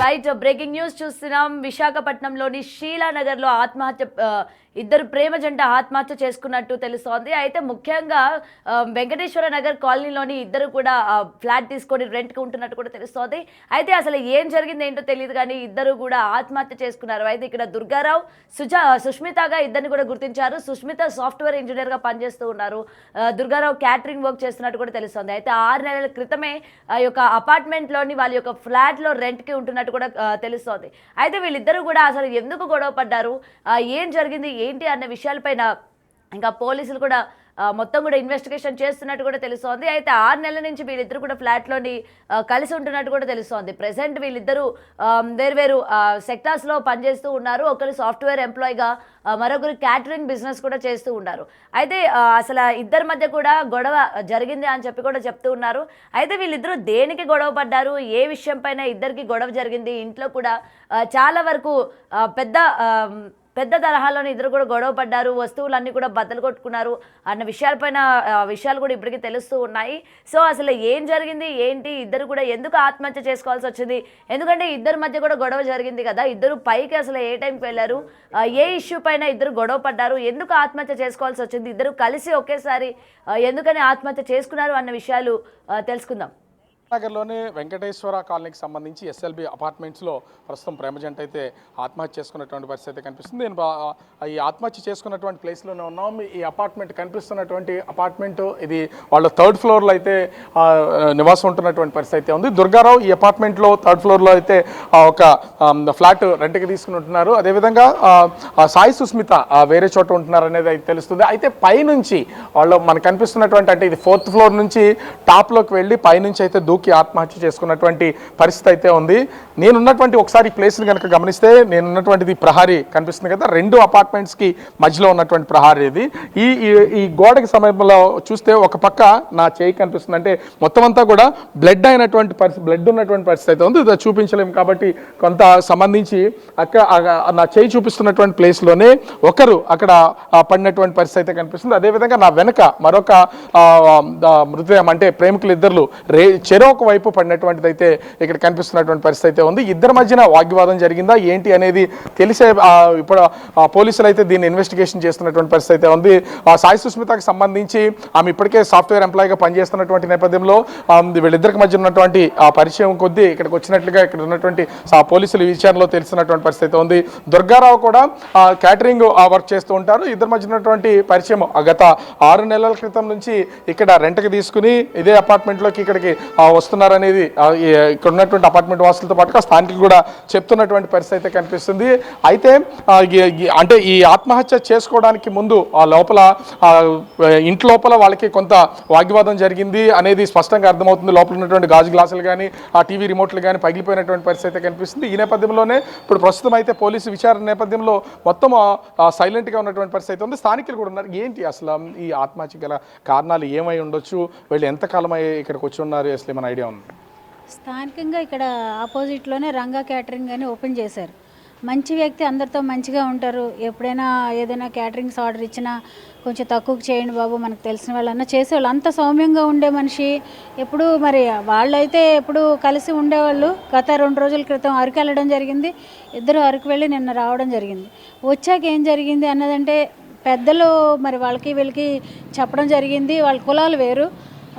Right breaking news చూస్తున్నాం. విశాఖపట్నంలోని షీలానగర్లో ఆత్మహత్య ఇద్దరు ప్రేమ జంట ఆత్మహత్య చేసుకున్నట్టు తెలుస్తోంది. అయితే ముఖ్యంగా వెంకటేశ్వర నగర్ కాలనీలోని ఇద్దరు కూడా ఫ్లాట్ తీసుకొని రెంట్కి ఉంటున్నట్టు కూడా తెలుస్తోంది. అయితే అసలు ఏం జరిగింది ఏంటో తెలియదు కానీ ఇద్దరు కూడా ఆత్మహత్య చేసుకున్నారు. అయితే ఇక్కడ దుర్గారావు సుష్మితగా ఇద్దరిని కూడా గుర్తించారు. సుష్మిత సాఫ్ట్వేర్ ఇంజనీర్గా పనిచేస్తూ ఉన్నారు. దుర్గారావు క్యాటరింగ్ వర్క్ చేస్తున్నట్టు కూడా తెలుస్తోంది. అయితే 6 నెలల క్రితమే యొక్క అపార్ట్మెంట్లోని వాళ్ళ యొక్క ఫ్లాట్లో రెంట్కి ఉంటున్నట్టు కూడా తెలుస్తోంది. అయితే వీళ్ళిద్దరూ కూడా అసలు ఎందుకు గొడవ పడ్డారు, ఏం జరిగింది ఏంటి అన్న విషయాలపైన ఇంకా పోలీసులు కూడా మొత్తం కూడా ఇన్వెస్టిగేషన్ చేస్తున్నట్టు కూడా తెలుస్తోంది. అయితే 6 నెలల నుంచి వీళ్ళిద్దరు కూడా ఫ్లాట్లోని కలిసి ఉంటున్నట్టు కూడా తెలుస్తోంది. ప్రెసెంట్ వీళ్ళిద్దరూ వేరు సెక్టార్స్లో పనిచేస్తూ ఉన్నారు. ఒకరు సాఫ్ట్వేర్ ఎంప్లాయీగా, మరొకరు క్యాటరింగ్ బిజినెస్ కూడా చేస్తూ ఉన్నారు. అయితే అసలు ఇద్దరి మధ్య కూడా గొడవ జరిగింది అని చెప్పి కూడా చెప్తూ ఉన్నారు. అయితే వీళ్ళిద్దరూ దేనికి గొడవ పడ్డారు, ఏ విషయం పైన ఇద్దరికి గొడవ జరిగింది, ఇంట్లో కూడా చాలా వరకు పెద్ద తరహాలోని ఇద్దరు కూడా గొడవ పడ్డారు, వస్తువులన్నీ కూడా బద్దలు కొట్టుకున్నారు అన్న విషయాలు కూడా ఇప్పటికీ తెలుస్తూ ఉన్నాయి. సో అసలు ఏం జరిగింది ఏంటి, ఇద్దరు కూడా ఎందుకు ఆత్మహత్య చేసుకోవాల్సి వచ్చింది, ఎందుకంటే ఇద్దరి మధ్య కూడా గొడవ జరిగింది కదా, ఇద్దరు పైకి అసలు ఏ టైంకి వెళ్ళారు, ఏ ఇష్యూ పైన ఇద్దరు గొడవ పడ్డారు, ఎందుకు ఆత్మహత్య చేసుకోవాల్సి వచ్చింది, ఇద్దరు కలిసి ఒకేసారి ఎందుకని ఆత్మహత్య చేసుకున్నారు అన్న విషయాలు తెలుసుకుందాం. నగర్లోని వెంకటేశ్వర కాలనీకి సంబంధించి ఎస్ఎల్బి అపార్ట్మెంట్స్లో ప్రస్తుతం ప్రేమ జంట అయితే ఆత్మహత్య చేసుకున్నటువంటి పరిస్థితి అయితే కనిపిస్తుంది. నేను ఈ ఆత్మహత్య చేసుకున్నటువంటి ప్లేస్లోనే ఉన్నాం. ఈ అపార్ట్మెంట్ కనిపిస్తున్నటువంటి అపార్ట్మెంట్ ఇది వాళ్ళ 3rd ఫ్లోర్లో అయితే నివాసం ఉంటున్నటువంటి పరిస్థితి అయితే ఉంది. దుర్గారావు ఈ అపార్ట్మెంట్లో 3rd ఫ్లోర్లో అయితే ఒక ఫ్లాట్ రెంట్కి తీసుకుని ఉంటున్నారు. అదేవిధంగా సాయి సుస్మిత వేరే చోట ఉంటున్నారు అనేది అయితే తెలుస్తుంది. అయితే పైనుంచి వాళ్ళు మనకు కనిపిస్తున్నటువంటి అంటే ఇది 4th ఫ్లోర్ నుంచి టాప్లోకి వెళ్ళి పైనుంచి అయితే దూకి ఆత్మహత్య చేసుకున్నటువంటి పరిస్థితి అయితే ఉంది. నేనున్నటువంటి ఒకసారి ప్లేస్ని కనుక గమనిస్తే నేనున్నటువంటిది ప్రహారీ కనిపిస్తుంది కదా, 2 అపార్ట్మెంట్స్కి మధ్యలో ఉన్నటువంటి ప్రహారీ ఇది. ఈ గోడకి సమీపంలో చూస్తే ఒక పక్క నా చేయి కనిపిస్తుంది, అంటే మొత్తం అంతా కూడా బ్లడ్ ఉన్నటువంటి పరిస్థితి అయితే ఉంది. ఇది చూపించలేము కాబట్టి కొంత సంబంధించి అక్కడ నా చేయి చూపిస్తున్నటువంటి ప్లేస్లోనే ఒకరు అక్కడ పడినటువంటి పరిస్థితి అయితే కనిపిస్తుంది. అదేవిధంగా నా వెనక మరొక మృతదేహం అంటే ప్రేమికులు ఇద్దరు చెరొక వైపు పడినటువంటిది అయితే ఇక్కడ కనిపిస్తున్నటువంటి పరిస్థితి అయితే ఉంది. ఇద్దరి మధ్యన వాగ్వివాదం జరిగిందా ఏంటి అనేది తెలిసే ఇప్పుడు పోలీసులు అయితే దీన్ని ఇన్వెస్టిగేషన్ చేస్తున్నటువంటి పరిస్థితి అయితే ఉంది. సాయి సుస్మితకి సంబంధించి ఆమె ఇప్పటికే సాఫ్ట్వేర్ ఎంప్లాయీగా పనిచేస్తున్నటువంటి నేపథ్యంలో వీళ్ళిద్దరికి మధ్య ఉన్నటువంటి పరిచయం కొద్దీ ఇక్కడికి వచ్చినట్లుగా ఇక్కడ ఉన్నటువంటి పోలీసులు విచారణలో తెలిసినటువంటి పరిస్థితి అయితే ఉంది. దుర్గారావు కూడా క్యాటరింగ్ వర్క్ చేస్తూ ఉంటారు. ఇద్దరి మధ్య ఉన్నటువంటి పరిచయం గత 6 నెలల క్రితం నుంచి ఇక్కడ రెంట్కి తీసుకుని ఇదే అపార్ట్మెంట్లోకి ఇక్కడికి వస్తున్నారనేది ఇక్కడ ఉన్నటువంటి అపార్ట్మెంట్ వాసులతో పాటుగా స్థానికులు కూడా చెప్తున్నటువంటి పరిస్థితి అయితే కనిపిస్తుంది. అయితే అంటే ఈ ఆత్మహత్య చేసుకోవడానికి ముందు ఇంటి లోపల వాళ్ళకి కొంత వాగ్వివాదం జరిగింది అనేది స్పష్టంగా అర్థమవుతుంది. లోపల ఉన్నటువంటి గాజు గ్లాసులు కానీ టీవీ రిమోట్లు కానీ పగిలిపోయినటువంటి పరిస్థితి అయితే కనిపిస్తుంది. ఈ నేపథ్యంలోనే ఇప్పుడు ప్రస్తుతం అయితే పోలీసు విచారణ నేపథ్యంలో మొత్తం సైలెంట్గా ఉన్నటువంటి పరిస్థితి ఉంది. స్థానికులు కూడా ఉన్నారు. ఏంటి అసలు ఈ ఆత్మహత్య గల కారణాలు ఏమై ఉండొచ్చు, వీళ్ళు ఎంతకాలం ఇక్కడికి వచ్చి ఉన్నారు, అసలు ఏమైనా ఐడియా ఉంది? స్థానికంగా ఇక్కడ ఆపోజిట్లోనే రంగా క్యాటరింగ్ అని ఓపెన్ చేశారు. మంచి వ్యక్తి, అందరితో మంచిగా ఉంటారు. ఎప్పుడైనా ఏదైనా క్యాటరింగ్స్ ఆర్డర్ ఇచ్చినా కొంచెం తక్కువకి చేయండి బాబు, మనకు తెలిసిన వాళ్ళన్నా చేసేవాళ్ళు. అంత సౌమ్యంగా ఉండే మనిషి. ఎప్పుడు మరి వాళ్ళైతే ఎప్పుడు కలిసి ఉండేవాళ్ళు. గత 2 రోజుల క్రితం అరకు వెళ్ళడం జరిగింది. ఇద్దరు అరకు వెళ్ళి నిన్న రావడం జరిగింది. వచ్చాక ఏం జరిగింది అన్నదంటే పెద్దలు మరి వాళ్ళకి వీళ్ళకి చెప్పడం జరిగింది. వాళ్ళ కులాలు వేరు,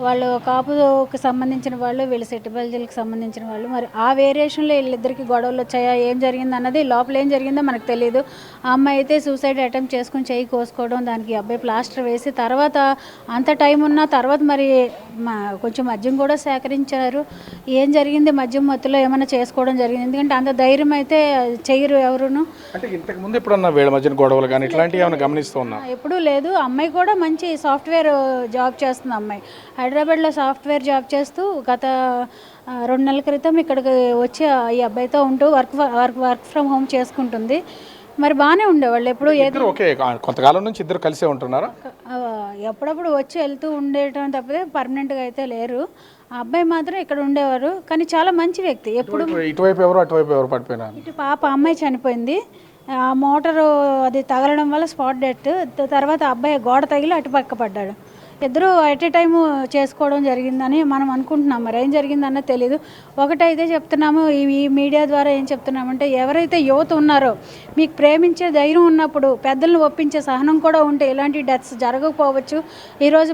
వాళ్ళు కాపుకి సంబంధించిన వాళ్ళు, వీళ్ళు సెట్టిబల్జీలకు సంబంధించిన వాళ్ళు. మరి ఆ వేరియేషన్లో వీళ్ళిద్దరికి గొడవలు వచ్చాయా, ఏం జరిగింది అన్నది లోపల ఏం జరిగిందో మనకు తెలియదు. ఆ అమ్మాయి అయితే సూసైడ్ అటెంప్ట్ చేసుకుని చెయ్యి కోసుకోవడం, దానికి అబ్బాయి ప్లాస్టర్ వేసి తర్వాత అంత టైం ఉన్న తర్వాత మరి కొంచెం మద్యం కూడా సేకరించారు. ఏం జరిగింది, మద్యం మత్తులో ఏమైనా చేసుకోవడం జరిగింది. ఎందుకంటే అంత ధైర్యం అయితే చెయ్యరు ఎవరును. అంటే ఇంతకు ముందు ఎప్పుడన్నా వీళ్ళ మధ్యన గొడవలు కానీ ఇట్లాంటివి ఏమైనా గమనిస్తూ ఉన్నా? ఎప్పుడూ లేదు. అమ్మాయి కూడా మంచి సాఫ్ట్వేర్ జాబ్ చేస్తుంది. అమ్మాయి హైదరాబాద్లో సాఫ్ట్వేర్ జాబ్ చేస్తూ గత 2 నెలల క్రితం ఇక్కడికి వచ్చి ఈ అబ్బాయితో ఉంటూ వర్క్ ఫ్రమ్ హోమ్ చేసుకుంటుంది. మరి బాగానే ఉండేవాళ్ళు. ఎప్పుడు కొంతకాలం నుంచి ఇద్దరు కలిసే ఉంటున్నారా? ఎప్పుడప్పుడు వచ్చి వెళ్తూ ఉండేయటం తప్పితే పర్మనెంట్గా అయితే లేరు. ఆ అబ్బాయి మాత్రం ఇక్కడ ఉండేవారు, కానీ చాలా మంచి వ్యక్తి. ఎప్పుడు ఇటువైపు ఎవరు అటువైపు ఎవరు పడిపోయినారు. ఇటు పాప అమ్మాయి చనిపోయింది. ఆ మోటారు అది తగలడం వల్ల స్పాట్ డెత్. తర్వాత అబ్బాయి గోడ తగిలి అటు పక్క పడ్డాడు. ఇద్దరు ఎట్ ఏ టైము చేసుకోవడం జరిగిందని మనం అనుకుంటున్నాం. మరి ఏం జరిగిందన్న తెలీదు. ఒకటైతే చెప్తున్నాము, ఈ మీడియా ద్వారా ఏం చెప్తున్నామంటే, ఎవరైతే యువత ఉన్నారో మీకు ప్రేమించే ధైర్యం ఉన్నప్పుడు పెద్దలను ఒప్పించే సహనం కూడా ఉంటే ఇలాంటి డెత్స్ జరగకపోవచ్చు. ఈరోజు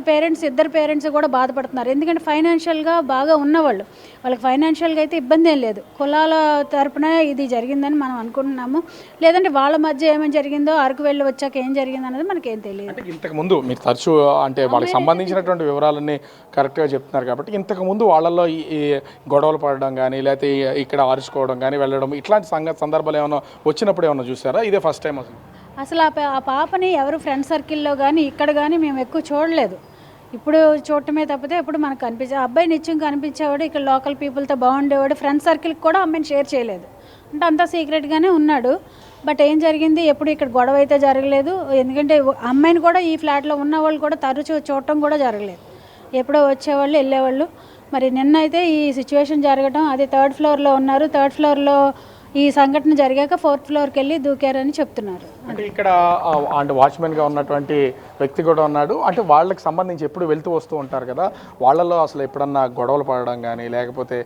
ఇద్దరు పేరెంట్స్ కూడా బాధపడుతున్నారు. ఎందుకంటే ఫైనాన్షియల్గా బాగా ఉన్నవాళ్ళు, వాళ్ళకి ఫైనాన్షియల్గా అయితే ఇబ్బంది ఏం లేదు. కులాల తరపున ఇది జరిగిందని మనం అనుకుంటున్నాము. లేదంటే వాళ్ళ మధ్య ఏమేమి జరిగిందో, అరకు వెళ్ళి వచ్చాక ఏం జరిగింది అనేది మనకేం తెలియదు. అంటే ఇంతకుముందు మీరు తరచూ అంటే వాళ్ళకి సంబంధించినటువంటి వివరాలన్నీ కరెక్ట్గా చెప్తున్నారు కాబట్టి ఇంతకుముందు వాళ్ళల్లో ఈ గొడవలు పడడం కానీ, లేకపోతే ఇక్కడ అరుచుకోవడం కానీ, వెళ్ళడం ఇట్లాంటి సందర్భాలు ఏమైనా వచ్చినప్పుడు ఏమైనా చూసారా? ఇదే ఫస్ట్ టైం అసలు ఆ పాపని ఎవరు ఫ్రెండ్ సర్కిల్లో కానీ ఇక్కడ కానీ మేము ఎక్కువ చూడలేదు. ఇప్పుడు చూడటమే తప్పితే ఎప్పుడు మనకు అబ్బాయి నిత్యం కనిపించేవాడు, ఇక్కడ లోకల్ పీపుల్తో బాగుండేవాడు. ఫ్రెండ్ సర్కిల్కి కూడా అమ్మాయిని షేర్ చేయలేదు. అంటే అంతా సీక్రెట్గానే ఉన్నాడు. బట్ ఏం జరిగింది, ఎప్పుడు ఇక్కడ గొడవ అయితే జరగలేదు. ఎందుకంటే అమ్మాయిని కూడా ఈ ఫ్లాట్లో ఉన్న వాళ్ళు కూడా తరచూ చూడటం కూడా జరగలేదు. ఎప్పుడో వచ్చేవాళ్ళు వెళ్ళేవాళ్ళు. మరి నిన్న అయితే ఈ సిచ్యువేషన్ జరగడం, అది 3rd ఫ్లోర్లో ఉన్నారు. 3rd ఫ్లోర్లో ఈ సంఘటన జరిగాక 4th ఫ్లోర్కి వెళ్ళి దూకారని చెప్తున్నారు. అంటే ఇక్కడ అంటే వాచ్మెన్గా ఉన్నటువంటి వ్యక్తి కూడా ఉన్నాడు. అంటే వాళ్ళకి సంబంధించి ఎప్పుడు వెళ్తూ వస్తూ ఉంటారు కదా, వాళ్ళలో అసలు ఎప్పుడన్నా గొడవలు పడడం కానీ, లేకపోతే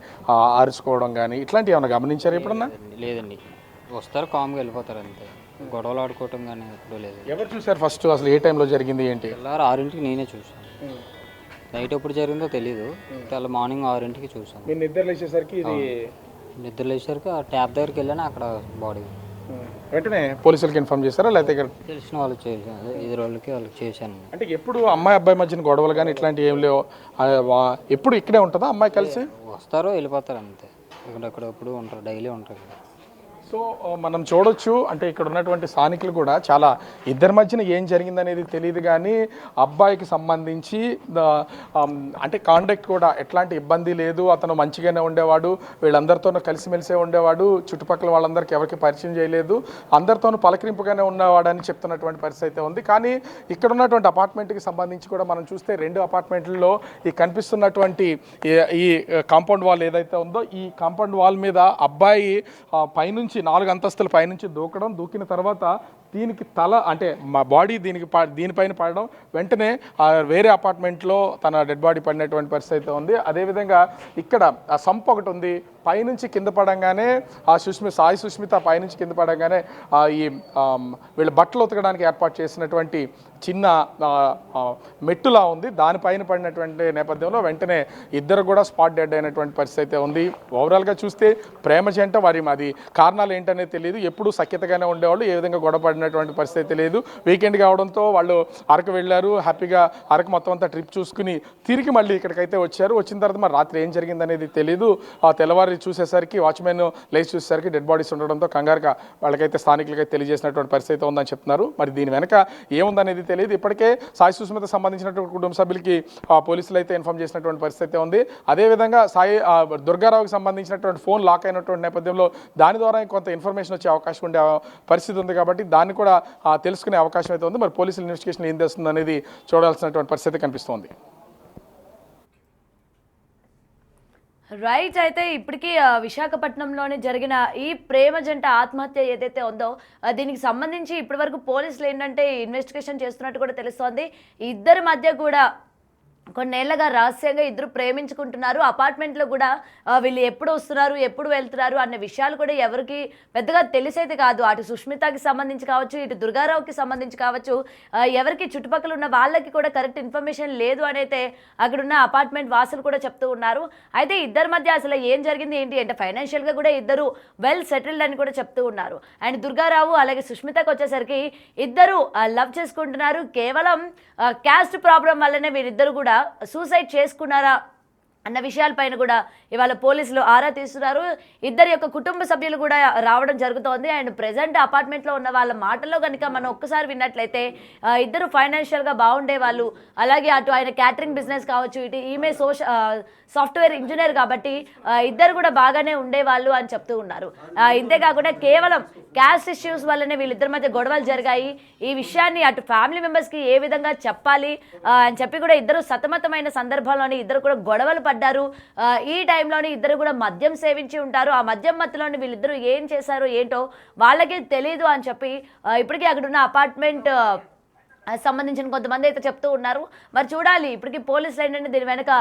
అరుచుకోవడం కానీ ఇట్లాంటివి ఏమైనా గమనించారు ఎప్పుడన్నా? లేదండి, వస్తారు కామ్గా వెళ్ళిపోతారు అంతే. గొడవలు ఆడుకోవటం కానీ ఎప్పుడూ లేదు. ఎవరు చూసారు ఫస్ట్? అసలు ఏ టైంలో జరిగింది ఏంటి? తెల్లారు 6ంటికి నేనే చూసాను. నైట్ ఎప్పుడు జరిగిందో తెలీదు. తెల్ల మార్నింగ్ 6ంటికి చూసాను. మీరు నిద్ర లేచేసరికి ఇది నిద్ర లేచేసరికి ఆ ట్యాప్ దగ్గరికి వెళ్ళాను, అక్కడ బాడీ. వెంటనే పోలీసులకి ఇన్ఫార్మ్ చేస్తారా లేకపోతే ఇక్కడ తెలిసిన వాళ్ళకి చేశాను, వాళ్ళకి చేశాను. అంటే ఎప్పుడు అమ్మాయి అబ్బాయి మధ్యన గొడవలు కానీ ఇట్లాంటివి ఏం లేవు? ఎప్పుడు ఇక్కడే ఉంటుందా అమ్మాయి కలిసి? వస్తారో వెళ్ళిపోతారు అంతే. ఇక్కడ ఎప్పుడు ఉంటారు, డైలీ ఉంటారు. సో మనం చూడొచ్చు, అంటే ఇక్కడ ఉన్నటువంటి స్థానికులు కూడా చాలా ఇద్దరి మధ్యన ఏం జరిగిందనేది తెలియదు కానీ అబ్బాయికి సంబంధించి అంటే కాంటాక్ట్ కూడా ఎట్లాంటి ఇబ్బంది లేదు, అతను మంచిగానే ఉండేవాడు, వీళ్ళందరితోనూ కలిసిమెలిసే ఉండేవాడు, చుట్టుపక్కల వాళ్ళందరికీ ఎవరికి పరిచయం చేయలేదు, అందరితోనూ పలకరింపుగానే ఉన్నవాడు అని చెప్తున్నటువంటి పరిస్థితి అయితే ఉంది. కానీ ఇక్కడ ఉన్నటువంటి అపార్ట్మెంట్కి సంబంధించి కూడా మనం చూస్తే 2 అపార్ట్మెంట్లలో ఈ కనిపిస్తున్నటువంటి ఈ కాంపౌండ్ వాల్ ఏదైతే ఉందో, ఈ కాంపౌండ్ వాల్ మీద అబ్బాయి పైనుంచి 4 అంతస్తుల పైనుంచి దూకిన తర్వాత దీనికి తల అంటే మా బాడీ దీనిపైన పడడం, వెంటనే వేరే అపార్ట్మెంట్లో తన డెడ్ బాడీ పడినటువంటి పరిస్థితి అయితే ఉంది. అదేవిధంగా ఇక్కడ ఆ సంప్ ఒకటి ఉంది, పైనుంచి కింద పడంగానే సాయి సుష్మిత పైనుంచి కింద పడంగానే ఈ వీళ్ళ బట్టలు ఉతకడానికి ఏర్పాటు చేసినటువంటి చిన్న మెట్టులా ఉంది, దానిపైన పడినటువంటి నేపథ్యంలో వెంటనే ఇద్దరు కూడా స్పాట్ డెడ్ అయినటువంటి పరిస్థితి అయితే ఉంది. ఓవరాల్గా చూస్తే ప్రేమ జంట, వారి అది కారణాలు ఏంటనేది తెలియదు. ఎప్పుడు సఖ్యతగానే ఉండేవాళ్ళు, ఏ విధంగా గొడవ పడినటువంటి పరిస్థితి తెలియదు. వీకెండ్ కావడంతో వాళ్ళు అరకు వెళ్ళారు, హ్యాపీగా అరకు మొత్తం అంతా ట్రిప్ చూసుకుని తిరిగి మళ్ళీ ఇక్కడికైతే వచ్చారు. వచ్చిన తర్వాత మరి రాత్రి ఏం జరిగిందనేది తెలియదు. ఆ తెల్లవారి చూసేసరికి వాచ్మెన్ లేచి చూసేసరికి డెడ్ బాడీస్ ఉండడంతో కంగారుగా వాళ్ళకైతే స్థానికులకైతే తెలియజేసినటువంటి పరిస్థితి ఉందని చెప్తున్నారు. మరి దీని వెనక ఏముందనేది తెలియదు. ఇప్పటికే సాయి సుస్మిత సంబంధించినటువంటి కుటుంబ సభ్యులకి పోలీసులు అయితే ఇన్ఫార్మ్ చేసినటువంటి పరిస్థితి ఉంది. అదేవిధంగా దుర్గారావుకి సంబంధించినటువంటి ఫోన్ లాక్ అయినటువంటి నేపథ్యంలో దాని ద్వారా కొంత ఇన్ఫర్మేషన్ వచ్చే అవకాశం ఉండే పరిస్థితి ఉంది. కాబట్టి దాన్ని కూడా తెలుసుకునే అవకాశం అయితే ఉంది. మరి పోలీసుల ఇన్వెస్టిగేషన్ ఏం చేస్తుంది అనేది చూడాల్సినటువంటి పరిస్థితి కనిపిస్తోంది. రైట్. అయితే ఇప్పటికీ విశాఖపట్నంలోనే జరిగిన ఈ ప్రేమ జంట ఆత్మహత్య ఏదైతే ఉందో దీనికి సంబంధించి ఇప్పటి వరకు పోలీసులు ఏంటంటే ఇన్వెస్టిగేషన్ చేస్తున్నట్టు కూడా తెలుస్తోంది. ఇద్దరి మధ్య కూడా కొన్నేళ్లుగా రహస్యంగా ఇద్దరు ప్రేమించుకుంటున్నారు. అపార్ట్మెంట్లో కూడా వీళ్ళు ఎప్పుడు వస్తున్నారు, ఎప్పుడు వెళ్తున్నారు అనే విషయాలు కూడా ఎవరికి పెద్దగా తెలిసేది కాదు. అటు సుష్మితకి సంబంధించి కావచ్చు, ఇటు దుర్గారావుకి సంబంధించి కావచ్చు, ఎవరికి చుట్టుపక్కల ఉన్న వాళ్ళకి కూడా కరెక్ట్ ఇన్ఫర్మేషన్ లేదు అనైతే అక్కడున్న అపార్ట్మెంట్ వాసులు కూడా చెప్తూ ఉన్నారు. అయితే ఇద్దరి మధ్య అసలు ఏం జరిగింది ఏంటి అంటే ఫైనాన్షియల్గా కూడా ఇద్దరు వెల్ సెటిల్డ్ అని కూడా చెప్తూ ఉన్నారు. అండ్ దుర్గారావు అలాగే సుష్మితకు వచ్చేసరికి ఇద్దరు లవ్ చేసుకుంటున్నారు. కేవలం క్యాస్ట్ ప్రాబ్లం వల్లనే వీరిద్దరు కూడా సూసైడ్ చేసుకున్నారా అన్న విషయాలపైన కూడా ఇవాళ పోలీసులు ఆరా తీస్తున్నారు. ఇద్దరి యొక్క కుటుంబ సభ్యులు కూడా రావడం జరుగుతోంది. అండ్ ప్రెజెంట్ అపార్ట్మెంట్లో ఉన్న వాళ్ళ మాటల్లో కనుక మనం ఒక్కసారి విన్నట్లయితే ఇద్దరు ఫైనాన్షియల్గా బాగుండే వాళ్ళు, అలాగే అటు ఆయన క్యాటరింగ్ బిజినెస్ కావచ్చు, ఇటు ఈమె సాఫ్ట్వేర్ ఇంజనీర్ కాబట్టి ఇద్దరు కూడా బాగానే ఉండేవాళ్ళు అని చెప్తూ ఉన్నారు. ఇంతేకాకుండా కేవలం క్యాస్ట్ ఇష్యూస్ వల్లనే వీళ్ళిద్దరి మధ్య గొడవలు జరిగాయి. ఈ విషయాన్ని అటు ఫ్యామిలీ మెంబర్స్కి ఏ విధంగా చెప్పాలి అని చెప్పి కూడా ఇద్దరు సతమతమైన సందర్భంలోని ఇద్దరు కూడా గొడవలు పడ్డారు. ఈ టైంలోని ఇద్దరు కూడా మద్యం సేవించి ఉంటారు. ఆ మద్యం మత్తులోని వీళ్ళిద్దరూ ఏం చేశారో ఏంటో వాళ్ళకే తెలియదు అని చెప్పి ఇప్పటికీ అక్కడ ఉన్న అపార్ట్మెంట్ సంబంధించిన కొంతమంది అయితే చెప్తూ ఉన్నారు. మరి చూడాలి, ఇప్పటికీ పోలీసులు ఏంటంటే దీని వెనక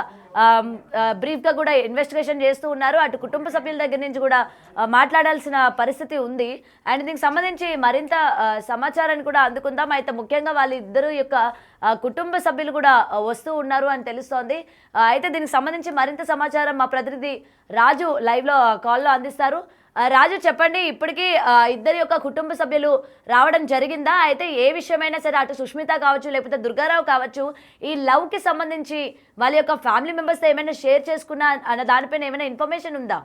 బ్రీఫ్గా కూడా ఇన్వెస్టిగేషన్ చేస్తూ ఉన్నారు. అటు కుటుంబ సభ్యుల దగ్గర నుంచి కూడా మాట్లాడాల్సిన పరిస్థితి ఉంది. అండ్ దీనికి సంబంధించి మరింత సమాచారాన్ని కూడా అందుకుందాం. అయితే ముఖ్యంగా వాళ్ళిద్దరు యొక్క కుటుంబ సభ్యులు కూడా వస్తూ ఉన్నారు అని తెలుస్తోంది. అయితే దీనికి సంబంధించి మరింత సమాచారం మా ప్రతినిధి రాజు లైవ్లో కాల్లో అందిస్తారు. రాజు, చెప్పండి, ఇప్పటికీ ఇద్దరి యొక్క కుటుంబ సభ్యులు రావడం జరిగిందా? అయితే ఏ విషయమైనా సరే అటు సుష్మిత కావచ్చు లేకపోతే దుర్గారావు కావచ్చు, ఈ లవ్కి సంబంధించి వాళ్ళ యొక్క ఫ్యామిలీ మెంబర్స్తో ఏమైనా షేర్ చేసుకున్నా అన్న దానిపైన ఏమైనా ఇన్ఫర్మేషన్ ఉందా?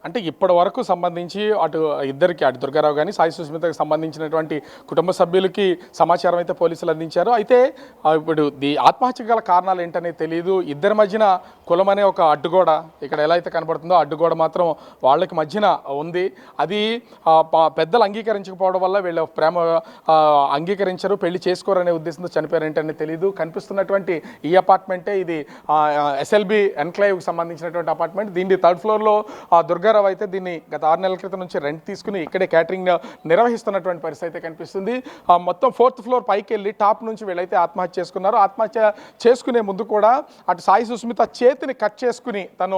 అంటే ఇప్పటి వరకు సంబంధించి అటు ఇద్దరికి, అటు దుర్గారావు కానీ సాయి సుస్మితకు సంబంధించినటువంటి కుటుంబ సభ్యులకి సమాచారం అయితే పోలీసులు అందించారు. అయితే ఇప్పుడు ఆత్మహత్య గల కారణాలు ఏంటనేది తెలియదు. ఇద్దరి మధ్యన కులం అనే ఒక అడ్డుగోడ ఇక్కడ ఎలా అయితే కనబడుతుందో అడ్డుగోడ మాత్రం వాళ్ళకి మధ్యన ఉంది. అది పెద్దలు అంగీకరించకపోవడం వల్ల వీళ్ళ ప్రేమ అంగీకరించరు, పెళ్లి చేసుకోరు అనే ఉద్దేశంతో చనిపోయారు ఏంటనే తెలియదు. కనిపిస్తున్నటువంటి ఈ అపార్ట్మెంటే ఇది ఎస్ఎల్బి ఎన్క్లేవ్కి సంబంధించినటువంటి అపార్ట్మెంట్. దీన్ని థర్డ్ ఫ్లోర్లో దుర్గారావు అయితే దీన్ని గత 6 నెలల క్రితం నుంచి రెంట్ తీసుకుని ఇక్కడే క్యాటరింగ్ నిర్వహిస్తున్నటువంటి పరిస్థితి అయితే కనిపిస్తుంది. మొత్తం 4th ఫ్లోర్ పైకి వెళ్ళి టాప్ నుంచి వీళ్ళైతే ఆత్మహత్య చేసుకున్నారు. ఆత్మహత్య చేసుకునే ముందు కూడా అటు సాయి సుస్మిత చేతిని కట్ చేసుకుని తను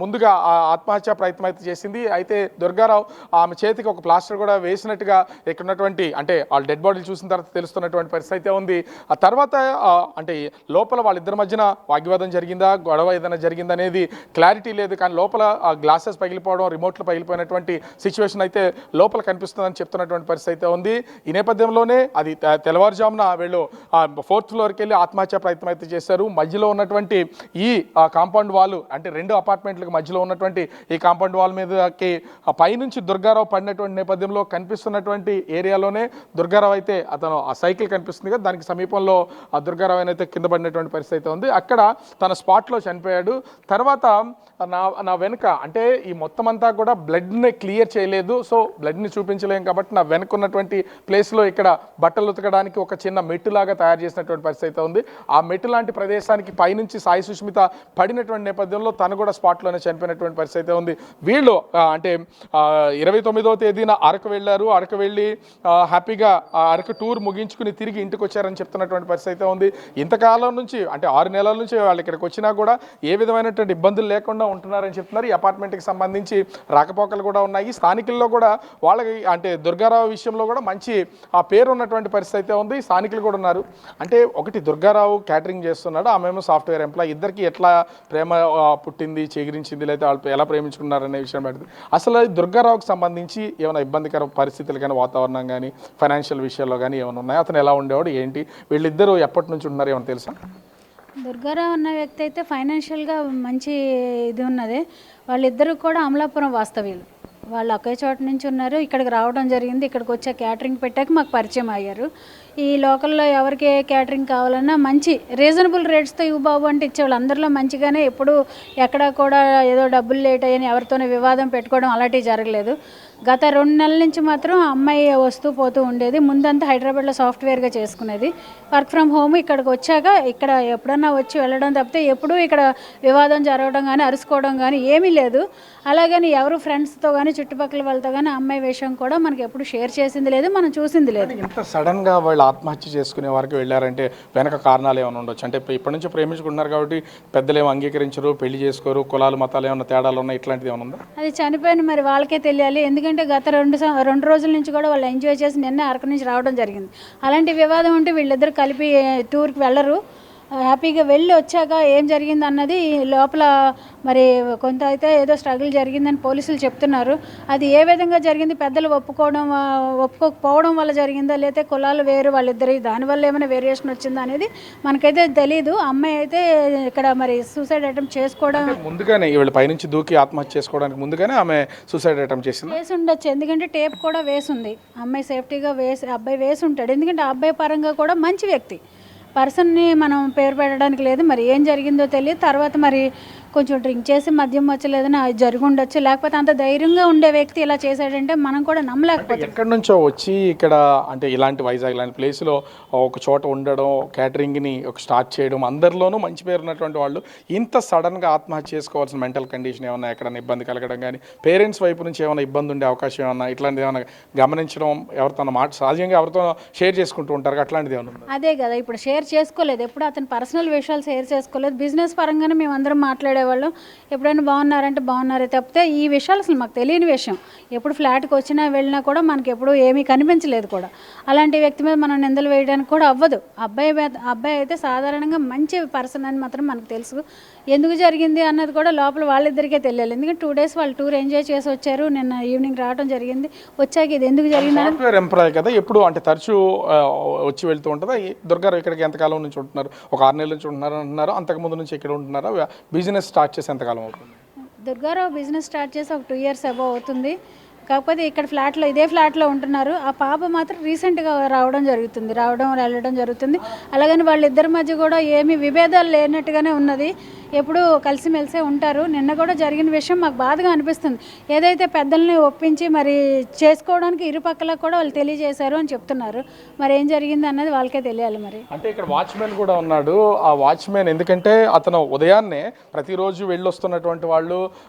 ముందుగా ఆత్మహత్య ప్రయత్నం అయితే చేసింది. అయితే దుర్గారావు ఆమె చేతికి ఒక ప్లాస్టర్ కూడా వేసినట్టుగా ఇక్కడ ఉన్నటువంటి, అంటే వాళ్ళ డెడ్ బాడీలు చూసిన తర్వాత తెలుస్తున్నటువంటి పరిస్థితి అయితే ఉంది. ఆ తర్వాత అంటే లోపల వాళ్ళిద్దరి మధ్యన వాగ్వివాదం జరిగిందా, గొడవ ఏదైనా జరిగిందా అనేది క్లారిటీ లేదు. కానీ లోపల గ్లాసెస్ పగిలిపోవడం, రిమోట్లు పగిలిపోయినటువంటి సిచ్యువేషన్ అయితే లోపల కనిపిస్తుందని చెప్తున్నటువంటి పరిస్థితి అయితే ఉంది. ఈ నేపథ్యంలోనే అది తెల్లవారుజామున వీళ్ళు 4th ఫ్లోర్కి వెళ్ళి ఆత్మహత్య ప్రయత్నం అయితే చేశారు. మధ్యలో ఉన్నటువంటి ఈ కాంపౌండ్ వాల్, అంటే 2 అపార్ట్మెంట్లకు మధ్యలో ఉన్నటువంటి ఈ కాంపౌండ్ వాల్ మీదకి పైనుంచి దుర్గారావు పడినటువంటి నేపథ్యంలో కనిపిస్తున్నటువంటి ఏరియాలోనే దుర్గారావు అయితే అతను ఆ సైకిల్ కనిపిస్తుంది కదా, దానికి సమీపంలో ఆ దుర్గారావు అయితే కింద పడినటువంటి పరిస్థితి అయితే ఉంది. అక్కడ తన స్పాట్లో చనిపోయాడు. తర్వాత నా వెనుక, అంటే ఈ మొత్తం అంతా కూడా బ్లడ్ని క్లియర్ చేయలేదు, సో బ్లడ్ని చూపించలేం కాబట్టి నా వెనుక ఉన్నటువంటి ప్లేస్లో ఇక్కడ బట్టలు ఉతకడానికి ఒక చిన్న మెట్టులాగా తయారు చేసినటువంటి పరిస్థితి అయితే ఉంది. ఆ మెట్టు లాంటి ప్రదేశానికి పైనుంచి సాయి సుష్మిత పడినటువంటి నేపథ్యంలో తను కూడా స్పాట్లోనే చనిపోయినటువంటి పరిస్థితి అయితే ఉంది. వీళ్ళు అంటే 29వ తేదీన అరకు వెళ్ళారు. అరకు వెళ్ళి హ్యాపీగా అరకు టూర్ ముగించుకుని తిరిగి ఇంటికి వచ్చారని చెప్తున్నటువంటి పరిస్థితి అయితే ఉంది. ఇంతకాలం నుంచి, అంటే 6 నెలల నుంచి వాళ్ళు ఇక్కడికి వచ్చినా కూడా ఏ విధమైనటువంటి ఇబ్బందులు లేకుండా ఉంటున్నారని చెప్తున్నారు. ఈ అపార్ట్మెంట్కి సంబంధించి రాకపోకలు కూడా ఉన్నాయి. స్థానికుల్లో కూడా వాళ్ళకి, అంటే దుర్గారావు విషయంలో కూడా మంచి ఆ పేరు ఉన్నటువంటి పరిస్థితి అయితే ఉంది. స్థానికులు కూడా ఉన్నారు. అంటే ఒకటి దుర్గారావు క్యాటరింగ్ చేస్తున్నాడు, ఆమెమో సాఫ్ట్వేర్ ఎంప్లాయ్. ఇద్దరికి ఎట్లా ప్రేమ పుట్టింది, చిగురించింది, లేదా వాళ్ళు ఎలా ప్రేమించుకున్నారనే విషయం పెడుతుంది. అసలు దుర్గారావుకి సంబంధించి ఏమైనా ఇబ్బందికర పరిస్థితులు కానీ, వాతావరణం కానీ, ఫైనాన్షియల్ విషయాల్లో కానీ ఏమైనా ఉన్నాయా? అతను ఎలా ఉండేవాడు, ఏంటి, వీళ్ళిద్దరూ ఎప్పటి నుంచి ఉంటున్నారు ఏమైనా తెలుసా? దుర్గారావు అన్న వ్యక్తి అయితే ఫైనాన్షియల్గా మంచి ఇది ఉన్నది. వాళ్ళిద్దరూ కూడా అమలాపురం వాస్తవ్యులు. వాళ్ళు ఒకే చోట నుంచి ఉన్నారు. ఇక్కడికి రావడం జరిగింది. ఇక్కడికి వచ్చే క్యాటరింగ్ పెట్టాక మాకు పరిచయం అయ్యారు. ఈ లోకల్లో ఎవరికి ఏ క్యాటరింగ్ కావాలన్నా మంచి రీజనబుల్ రేట్స్తో ఇవ్వు బాబు అంటే ఇచ్చేవాళ్ళు. అందరిలో మంచిగానే, ఎప్పుడు ఎక్కడ కూడా ఏదో డబ్బులు లేట్ అయ్యని ఎవరితోనే వివాదం పెట్టుకోవడం అలాంటివి జరగలేదు. గత 2 నెలల నుంచి మాత్రం అమ్మాయి వస్తూ పోతూ ఉండేది. ముందంతా హైదరాబాద్లో సాఫ్ట్వేర్గా చేసుకునేది. వర్క్ ఫ్రమ్ హోమ్ ఇక్కడికి వచ్చాక ఇక్కడ ఎప్పుడన్నా వచ్చి వెళ్ళడం తప్పితే ఎప్పుడూ ఇక్కడ వివాదం జరగడం కానీ, అరుసుకోవడం కానీ ఏమీ లేదు. అలాగని ఎవరు ఫ్రెండ్స్తో కానీ, చుట్టుపక్కల వాళ్ళతో కానీ అమ్మాయి విషయం కూడా మనకి ఎప్పుడు షేర్ చేసింది లేదు, మనం చూసింది లేదు. ఇంత సడన్గా వాళ్ళు ఆత్మహత్య చేసుకునే వరకు వెళ్ళారంటే వెనక కారణాలు ఏమైనా ఉండొచ్చు. అంటే ఇప్పటి నుంచి ప్రేమించుకుంటున్నారు కాబట్టి పెద్దలు ఏమో అంగీకరించరు, పెళ్లి చేసుకోరు, కులాలు మతాలు ఏమైనా తేడాలు ఉన్నాయి, ఇట్లాంటిది ఏమైనా ఉందా? అది చనిపోయిన మరి వాళ్ళకే తెలియాలి. ఎందుకంటే గత 2 రోజుల నుంచి కూడా వాళ్ళు ఎంజాయ్ చేసి నిన్న అరకు నుంచి రావడం జరిగింది. అలాంటి వివాదం ఉంటే వీళ్ళిద్దరు కలిపి టూర్కి వెళ్ళరు. హ్యాపీగా వెళ్ళి వచ్చాక ఏం జరిగింది అన్నది లోపల మరి కొంత అయితే ఏదో స్ట్రగుల్ జరిగిందని పోలీసులు చెప్తున్నారు. అది ఏ విధంగా జరిగింది, పెద్దలు ఒప్పుకోకపోవడం వల్ల జరిగిందా, లేకపోతే కులాలు వేరు వాళ్ళిద్దరి దానివల్ల ఏమైనా వేరియేషన్ వచ్చిందా అనేది మనకైతే తెలీదు. అమ్మాయి అయితే ఇక్కడ మరి సూసైడ్ అటెంప్ట్ చేసుకోవడం ముందుగానే, వీళ్ళ పైనుంచి దూకి ఆత్మహత్య చేసుకోవడానికి ముందుగానే ఆమె సూసైడ్ అటెంప్ట్ చేసింది. వేసి ఉండొచ్చు, ఎందుకంటే టేప్ కూడా వేసింది. అమ్మాయి సేఫ్టీగా అబ్బాయి వేసి ఉంటాడు. ఎందుకంటే ఆ అబ్బాయి పరంగా కూడా మంచి వ్యక్తి. పర్సన్ని మనం పేరు పెట్టడానికి లేదు. మరి ఏం జరిగిందో తెలియదు. తర్వాత మరి కొంచెం డ్రింక్ చేసి మద్యం వచ్చలేదని అది జరిగి ఉండొచ్చు, లేకపోతే అంత ధైర్యంగా ఉండే వ్యక్తి ఇలా చేశాడంటే మనం కూడా నమ్మలేకపోతాం. ఎక్కడి నుంచో వచ్చి ఇక్కడ అంటే ఇలాంటి వైజాగ్ ఇలాంటి ప్లేస్లో ఒక చోట ఉండడం, క్యాటరింగ్ని ఒక స్టార్ట్ చేయడం, అందరిలోనూ మంచి పేరు ఉన్నటువంటి వాళ్ళు ఇంత సడన్గా ఆత్మహత్య చేసుకోవాల్సిన మెంటల్ కండిషన్ ఏమన్నా, ఎక్కడైనా ఇబ్బంది కలగడం కానీ, పేరెంట్స్ వైపు నుంచి ఏమైనా ఇబ్బంది ఉండే అవకాశం ఏమన్నా, ఇట్లాంటిది ఏమైనా గమనించడం, ఎవరితో మాట సహజంగా ఎవరితో షేర్ చేసుకుంటూ ఉంటారు, అట్లాంటిది ఏమన్నా? అదే కదా, ఇప్పుడు షేర్ చేసుకోలేదు, ఎప్పుడు అతని పర్సనల్ విషయాలు షేర్ చేసుకోలేదు. బిజినెస్ పరంగానే మేము అందరం మాట్లాడేవాళ్ళం, ఎప్పుడైనా బాగున్నారంటే బాగున్నారే తప్పితే ఈ విషయాలు అసలు మాకు తెలియని విషయం. ఎప్పుడు ఫ్లాట్కి వచ్చినా వెళ్ళినా కూడా మనకి ఎప్పుడు ఏమీ కనిపించలేదు కూడా. అలాంటి వ్యక్తి మీద మనం నిందలు వేయడానికి కూడా అవ్వదు. అబ్బాయి అయితే సాధారణంగా మంచి పర్సన్ అని మాత్రం మనకు తెలుసు. ఎందుకు జరిగింది అన్నది కూడా లోపల వాళ్ళిద్దరికే తెలియాలి. ఎందుకంటే 2 days వాళ్ళు టూర్ ఎంజాయ్ చేసి వచ్చారు, నిన్న ఈవినింగ్ రావడం జరిగింది. వచ్చాక ఇది ఎందుకు జరిగింది సాఫ్ట్వేర్ ఎంప్లాయ్ కదా, ఎప్పుడు అంటే తరచూ వచ్చి వెళ్తూ ఉంటుందా? దుర్గారావు ఇక్కడికి ఎంతకాలం నుంచి ఉంటున్నారు? ఒక 6 నెలల నుంచి ఉంటున్నారు అంటున్నారు. అంతకుముందు నుంచి ఇక్కడ ఉంటున్నారా? బిజినెస్ స్టార్ట్ చేసి ఎంతకాలం అవుతుంది? దుర్గారావు బిజినెస్ స్టార్ట్ చేసి ఒక 2 years అబౌవ్ అవుతుంది. కాకపోతే ఇక్కడ ఫ్లాట్లో, ఇదే ఫ్లాట్లో ఉంటున్నారు. ఆ పాప మాత్రం రీసెంట్గా రావడం వెళ్ళడం జరుగుతుంది. అలాగని వాళ్ళిద్దరి మధ్య కూడా ఏమీ విభేదాలు లేనట్టుగానే ఉన్నది. ఎప్పుడూ కలిసిమెలిసే ఉంటారు. నిన్న కూడా జరిగిన విషయం మాకు బాధగా అనిపిస్తుంది. ఏదైతే పెద్దల్ని ఒప్పించి మరి చేసుకోవడానికి ఇరుపక్కల కూడా వాళ్ళు తెలియజేశారు అని చెప్తున్నారు. మరి ఏం జరిగింది అన్నది వాళ్ళకే తెలియాలి. మరి అంటే ఇక్కడ వాచ్మెన్ కూడా ఉన్నాడు. ఆ వాచ్మెన్ ఎందుకంటే అతను ఉదయాన్నే ప్రతిరోజు వెళ్ళొస్తున్నటువంటి వాళ్ళు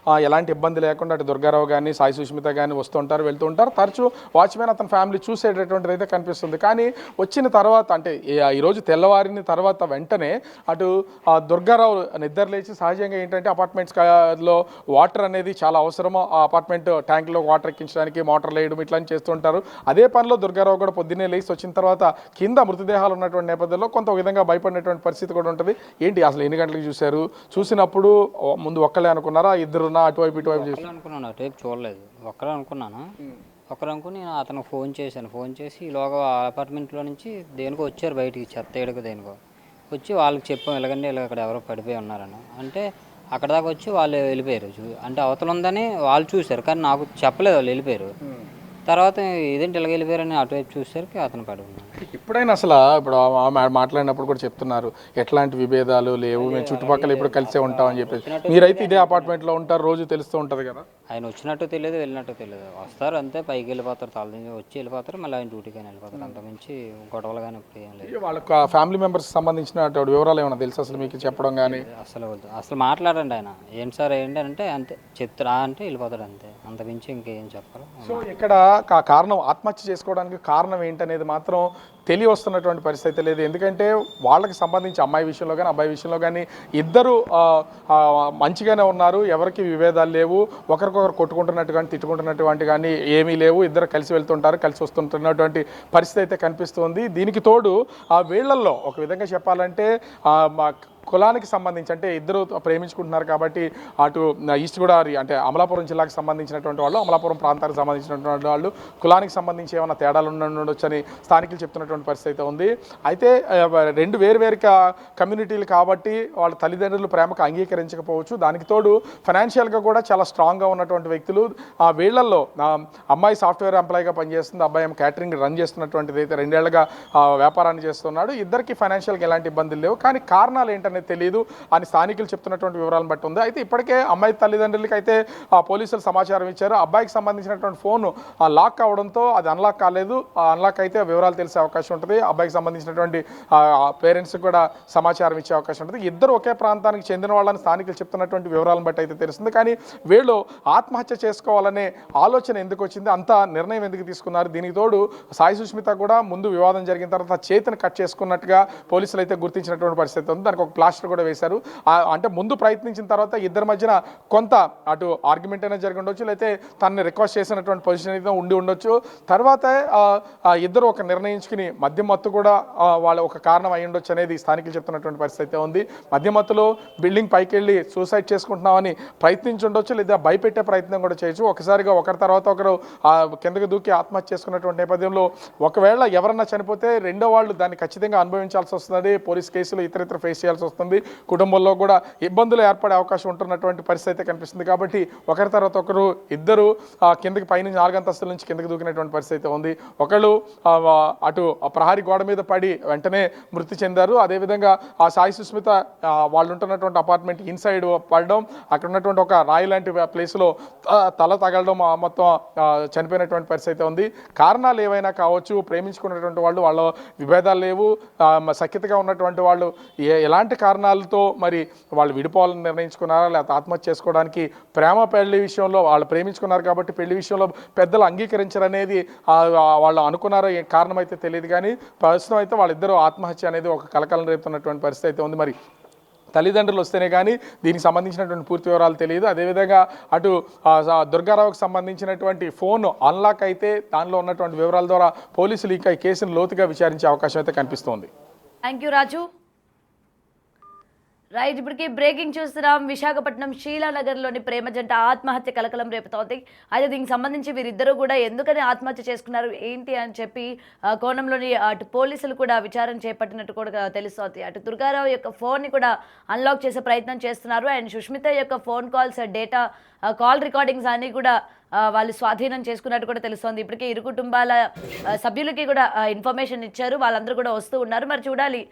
ఎలాంటి ఇబ్బంది లేకుండా అటు దుర్గారావు కానీ సాయి సుష్మిత కానీ వస్తుంటారు, వెళ్తూ ఉంటారు. తరచూ వాచ్మెన్ అతని ఫ్యామిలీ చూసేటటువంటిది అయితే కనిపిస్తుంది. కానీ వచ్చిన తర్వాత అంటే ఈరోజు తెల్లవారిన తర్వాత వెంటనే అటు దుర్గారావు నిద్ర లేచి, సహజంగా ఏంటంటే అపార్ట్మెంట్స్లో వాటర్ అనేది చాలా అవసరము. ఆ అపార్ట్మెంట్ ట్యాంక్లో వాటర్ ఎక్కించడానికి మోటార్లు వేయడం ఇట్లాంటి చేస్తుంటారు. అదే పనిలో దుర్గారావు కూడా పొద్దున్నే లేచి వచ్చిన తర్వాత కింద మృతదేహాలు ఉన్నటువంటి నేపథ్యంలో కొంత విధంగా భయపడినటువంటి పరిస్థితి కూడా ఉంటుంది. ఏంటి అసలు ఎన్ని గంటలకు చూశారు? చూసినప్పుడు ముందు ఒక్కలే అనుకున్నారా, ఇద్దరున్నా అటువైపు ఇటువైపు చూసి? అనుకున్నాను, అటువైపు చూడలేదు, ఒక్కరే అనుకున్నాను. ఒకరు అనుకుని నేను అతనికి ఫోన్ చేసి ఈలోగా అపార్ట్మెంట్లో నుంచి దేనికో వచ్చారు బయటికి, చెత్త ఏడుకు దేనికో వచ్చి వాళ్ళకి చెప్పాం ఇలాగండి, ఇలా ఇక్కడ ఎవరో పడిపోయి ఉన్నారని. అంటే అక్కడ దాకా వచ్చి వాళ్ళు వెళ్ళిపోయారు. అంటే అవతల ఉందని వాళ్ళు చూశారు, కానీ నాకు చెప్పలేదు, వాళ్ళు వెళ్ళిపోయారు. తర్వాత ఇదేంటి ఇలాగ వెళ్ళిపోయారని అటువైపు చూసేసరికి అతను పడుకున్నాడు. ఇప్పుడైనా అసలు ఇప్పుడు మాట్లాడినప్పుడు కూడా చెప్తున్నారు ఎట్లాంటి విభేదాలు లేవు, మేము చుట్టుపక్కల ఇప్పుడు కలిసే ఉంటామని చెప్పేసి. మీరైతే ఇదే అపార్ట్మెంట్లో ఉంటారు, రోజు తెలుస్తూ ఉంటుంది కదా? ఆయన వచ్చినట్టు తెలియదు, వెళ్ళినట్టు తెలియదు. వస్తారు అంతే, పైకి వెళ్ళిపోతారు, తలదించి వచ్చి వెళ్ళిపోతారు, మళ్ళీ ఆయన డ్యూటీకి వెళ్ళిపోతారు. అంతమించి గొడవలు కానీ ఇప్పుడు ఏం లేదు. వాళ్ళకి ఫ్యామిలీ మెంబర్స్కి సంబంధించిన వివరాలు ఏమైనా తెలుసు అసలు మీకు చెప్పడం కానీ? అసలు మాట్లాడండి ఆయన, ఏంటి సార్ ఏంటి అంటే అంతే చెప్తారా అంటే వెళ్ళిపోతాడు అంతే, అంతమించి ఇంకేం చెప్పరు. సో ఇక్కడ కారణం ఆత్మహత్య చేసుకోవడానికి కారణం ఏంటనేది మాత్రం తెలియవస్తున్నటువంటి పరిస్థితి లేదు. ఎందుకంటే వాళ్ళకి సంబంధించి అమ్మాయి విషయంలో కానీ అబ్బాయి విషయంలో కానీ ఇద్దరు మంచిగానే ఉన్నారు, ఎవరికి విభేదాలు లేవు, ఒకరికొకరు కొట్టుకుంటున్నట్టు కానీ తిట్టుకుంటున్నటువంటి కానీ ఏమీ లేవు. ఇద్దరు కలిసి వెళ్తుంటారు, కలిసి వస్తుంటున్నటువంటి పరిస్థితి అయితే కనిపిస్తుంది. దీనికి తోడు వీళ్ళల్లో ఒక విధంగా చెప్పాలంటే కులానికి సంబంధించి అంటే ఇద్దరు ప్రేమించుకుంటున్నారు కాబట్టి అటు ఈస్ట్ గోదావరి అంటే అమలాపురం జిల్లాకు సంబంధించినటువంటి వాళ్ళు, అమలాపురం ప్రాంతానికి సంబంధించినటువంటి వాళ్ళు కులానికి సంబంధించి ఏమైనా తేడాలు ఉండొచ్చు అని స్థానికులు చెప్తున్నటువంటి పరిస్థితి అయితే ఉంది. అయితే రెండు వేరు కమ్యూనిటీలు కాబట్టి వాళ్ళ తల్లిదండ్రులు ప్రేమకు అంగీకరించకపోవచ్చు. దానికి తోడు ఫైనాన్షియల్గా కూడా చాలా స్ట్రాంగ్గా ఉన్నటువంటి వ్యక్తులు. వీళ్ళల్లో అమ్మాయి సాఫ్ట్వేర్ ఎంప్లాయీగా పనిచేస్తుంది, అబ్బాయి ఏమో క్యాటరింగ్ రన్ చేస్తున్నటువంటిది అయితే 2 ఏళ్లుగా వ్యాపారాన్ని చేస్తున్నాడు. ఇద్దరికి ఫైనాన్షియల్గా ఎలాంటి ఇబ్బందులు లేవు, కానీ కారణాలు ఏంటనేది తెలియదు అని స్థానికులు చెప్తున్నటువంటి వివరాలను బట్టి ఉంది. అయితే ఇప్పటికే అమ్మాయి తల్లిదండ్రులకి అయితే పోలీసులు సమాచారం ఇచ్చారు. అబ్బాయికి సంబంధించినటువంటి ఫోన్ లాక్ అవడంతో అది అన్లాక్ కాలేదు. అన్లాక్ అయితే వివరాలు తెలిసే అవకాశం ఉంటుంది. అబ్బాయికి సంబంధించినటువంటి పేరెంట్స్ కూడా సమాచారం ఇచ్చే అవకాశం ఉంటుంది. ఇద్దరు ఒకే ప్రాంతానికి చెందిన వాళ్ళని స్థానికులు చెప్తున్నటువంటి వివరాలను బట్టి అయితే తెలుస్తుంది. కానీ వీళ్ళు ఆత్మహత్య చేసుకోవాలనే ఆలోచన ఎందుకు వచ్చింది, అంత నిర్ణయం ఎందుకు తీసుకున్నారు? దీనికి తోడు సాయి సుష్మిత కూడా ముందు వివాదం జరిగిన తర్వాత చేతిని కట్ చేసుకున్నట్టుగా పోలీసులు అయితే గుర్తించినటువంటి పరిస్థితి ఉంది. దానికి ఒక ప్లాస్టర్ కూడా వేశారు. అంటే ముందు ప్రయత్నించిన తర్వాత ఇద్దరి మధ్యన కొంత అటు ఆర్గ్యుమెంట్ అయినా జరిగి ఉండొచ్చు, లేకపోతే తనని రిక్వెస్ట్ చేసినటువంటి పొజిషన్ అయితే ఉండి ఉండొచ్చు. తర్వాత ఇద్దరు ఒక నిర్ణయించుకుని మద్యం మత్తు కూడా వాళ్ళ ఒక కారణం అయి ఉండొచ్చు అనేది స్థానికులు చెప్తున్నటువంటి పరిస్థితి అయితే ఉంది. మద్యం మత్తులో బిల్డింగ్ పైకి వెళ్ళి సూసైడ్ చేసుకుంటున్నామని ప్రయత్నించి ఉండొచ్చు, లేదా భయపెట్టే ప్రయత్నం కూడా చేయొచ్చు. ఒకసారిగా ఒకరి తర్వాత ఒకరు కిందకి దూకి ఆత్మహత్య చేసుకున్నటువంటి నేపథ్యంలో ఒకవేళ ఎవరన్నా చనిపోతే రెండో వాళ్ళు దాన్ని ఖచ్చితంగా అనుభవించాల్సి వస్తుంది. పోలీస్ కేసులు ఇతర ఫేస్ చేయాల్సి వస్తుంది, కుటుంబంలో కూడా ఇబ్బందులు ఏర్పడే అవకాశం ఉంటున్నటువంటి పరిస్థితి అయితే కనిపిస్తుంది. కాబట్టి ఒకరి తర్వాత ఒకరు ఇద్దరు కిందకి పైనుంచి 4 అంతస్తుల నుంచి కిందకి దూకినటువంటి పరిస్థితి అయితే ఉంది. ఒకళ్ళు అటు ప్రహరీ గోడ మీద పడి వెంటనే మృతి చెందారు. అదేవిధంగా ఆ సాయి సుస్మిత వాళ్ళు ఉంటున్నటువంటి అపార్ట్మెంట్ ఇన్సైడ్ పడడం, అక్కడ ఉన్నటువంటి ఒక రాయి లాంటి ప్లేస్లో తల తగలడం, మొత్తం చనిపోయినటువంటి పరిస్థితి అయితే ఉంది. కారణాలు ఏవైనా కావచ్చు, ప్రేమించుకున్నటువంటి వాళ్ళు వాళ్ళ విభేదాలు లేవు, సఖ్యతగా ఉన్నటువంటి వాళ్ళు ఎలాంటి కారణాలతో మరి వాళ్ళు విడిపోవాలని నిర్ణయించుకున్నారా, లేకపోతే ఆత్మహత్య చేసుకోవడానికి ప్రేమ పెళ్లి విషయంలో వాళ్ళు ప్రేమించుకున్నారు కాబట్టి పెళ్లి విషయంలో పెద్దలు అంగీకరించరనేది వాళ్ళు అనుకున్నారో కారణం అయితే తెలియదు. కానీ ప్రస్తుతం అయితే వాళ్ళిద్దరూ ఆత్మహత్య అనేది ఒక కలకలం రేపుతున్నటువంటి పరిస్థితి అయితే ఉంది. మరి తల్లిదండ్రులు వస్తేనే కానీ దీనికి సంబంధించినటువంటి పూర్తి వివరాలు తెలియదు. అదేవిధంగా అటు దుర్గారావుకి సంబంధించినటువంటి ఫోన్ అన్లాక్ అయితే దానిలో ఉన్నటువంటి వివరాల ద్వారా పోలీసులు ఈ కేసును లోతుగా విచారించే అవకాశం అయితే కనిపిస్తోంది. Thank you Raju. రైట్, ఇప్పటికీ బ్రేకింగ్ చూస్తున్నాం. విశాఖపట్నం శీలానగర్లోని ప్రేమ జంట ఆత్మహత్య కలకలం రేపుతోంది. అయితే దీనికి సంబంధించి వీరిద్దరూ కూడా ఎందుకని ఆత్మహత్య చేసుకున్నారు ఏంటి అని చెప్పి కోణంలోని అటు పోలీసులు కూడా విచారణ చేపట్టినట్టు కూడా తెలుస్తోంది. అటు దుర్గారావు యొక్క ఫోన్ని కూడా అన్లాక్ చేసే ప్రయత్నం చేస్తున్నారు. అండ్ సుష్మిత యొక్క phone calls data call recordings అన్నీ కూడా వాళ్ళు స్వాధీనం చేసుకున్నట్టు కూడా తెలుస్తోంది. ఇప్పటికే ఇరు కుటుంబాల సభ్యులకి కూడా ఇన్ఫర్మేషన్ ఇచ్చారు, వాళ్ళందరూ కూడా వస్తూ ఉన్నారు. మరి చూడాలి